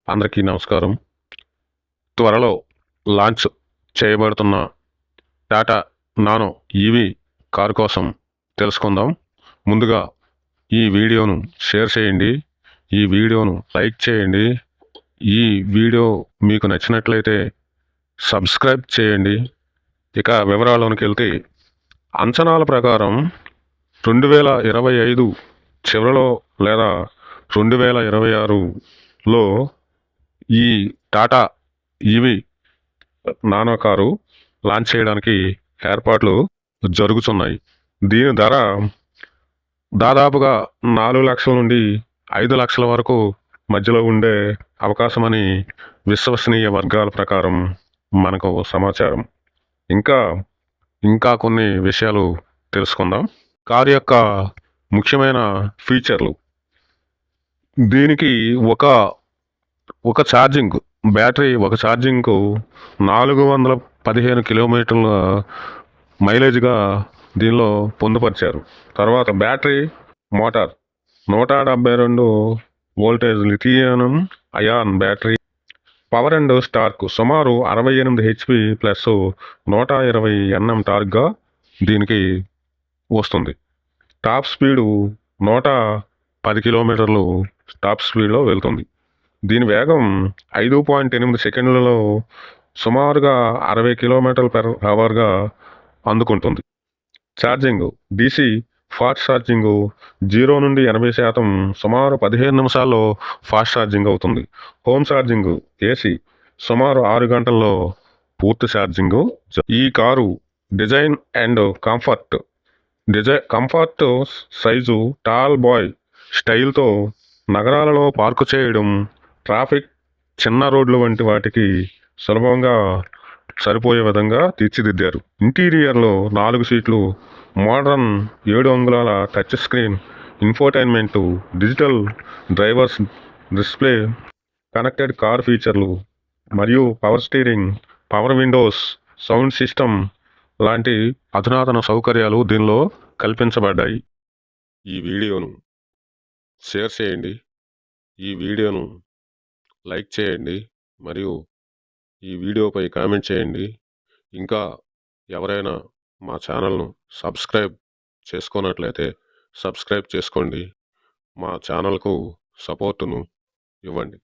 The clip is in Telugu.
అందరికీ నమస్కారం. త్వరలో లాంచ్ చేయబడుతున్న టాటా నానో ఈవీ కారు కోసం తెలుసుకుందాం. ముందుగా ఈ వీడియోను షేర్ చేయండి, ఈ వీడియోను లైక్ చేయండి, ఈ వీడియో మీకు నచ్చినట్లయితే సబ్స్క్రైబ్ చేయండి. ఇక వివరాల్లోనికి వెళ్తే, అంచనాల ప్రకారం 2025 చివరిలో లేదా 2026లో ఈ Tata EV nano car launch చేయడానికి ఏర్పాట్లు జరుగుతున్నాయి. దీని ధర దాదాపుగా 4 లక్షల నుండి 5 లక్షల వరకు మధ్యలో ఉండే అవకాశమని విశ్వసనీయ వర్గాల ప్రకారం మనకు సమాచారం. ఇంకా కొన్ని విషయాలు తెలుసుకుందాం. కారు యొక్క ముఖ్యమైన ఫీచర్లు. దీనికి ఒక ఛార్జింగ్ బ్యాటరీ, ఒక ఛార్జింగ్కు 415 కిలోమీటర్ల మైలేజ్గా దీనిలో పొందుపరిచారు. తర్వాత battery, motor 172 voltage lithium ion battery. Power and torque సుమారు 68 హెచ్పి ప్లస్ 120 ఎన్ఎం టార్క్గా దీనికి వస్తుంది. టాప్ స్పీడు 110 కిలోమీటర్లు టాప్ స్పీడ్లో వెళ్తుంది. దీని వేగం 5.8 సెకండ్లలో సుమారుగా 60 km/hగా అందుకుంటుంది. ఛార్జింగ్ DC ఫాస్ట్ ఛార్జింగ్ 0 నుండి 80% సుమారు 15 నిమిషాల్లో ఫాస్ట్ ఛార్జింగ్ అవుతుంది. హోమ్ ఛార్జింగ్ AC సుమారు 6 గంటల్లో పూర్తి ఛార్జింగ్. ఈ car design and comfort size tall boy స్టైల్తో నగరాలలో పార్కు చేయడం, ట్రాఫిక్, చిన్న రోడ్లు వంటి వాటికి సులభంగా సరిపోయే విధంగా తీర్చిదిద్దారు. ఇంటీరియర్లో 4 సీట్లు, మోడర్న్ 7 అంగుళాల touch screen, infotainment, digital drivers display, connected car ఫీచర్లు మరియు power steering, power Windows, sound system లాంటి అధునాతన సౌకర్యాలు దీనిలో కల్పించబడ్డాయి. ఈ వీడియోను షేర్ చేయండి, ఈ వీడియోను లైక్ చేయండి, మరియు ఈ వీడియోపై కామెంట్ చేయండి. ఇంకా ఎవరైనా మా ఛానల్ను సబ్స్క్రైబ్ చేసుకున్నట్లయితే సబ్స్క్రైబ్ చేసుకోండి. మా ఛానల్కు సపోర్టును ఇవ్వండి.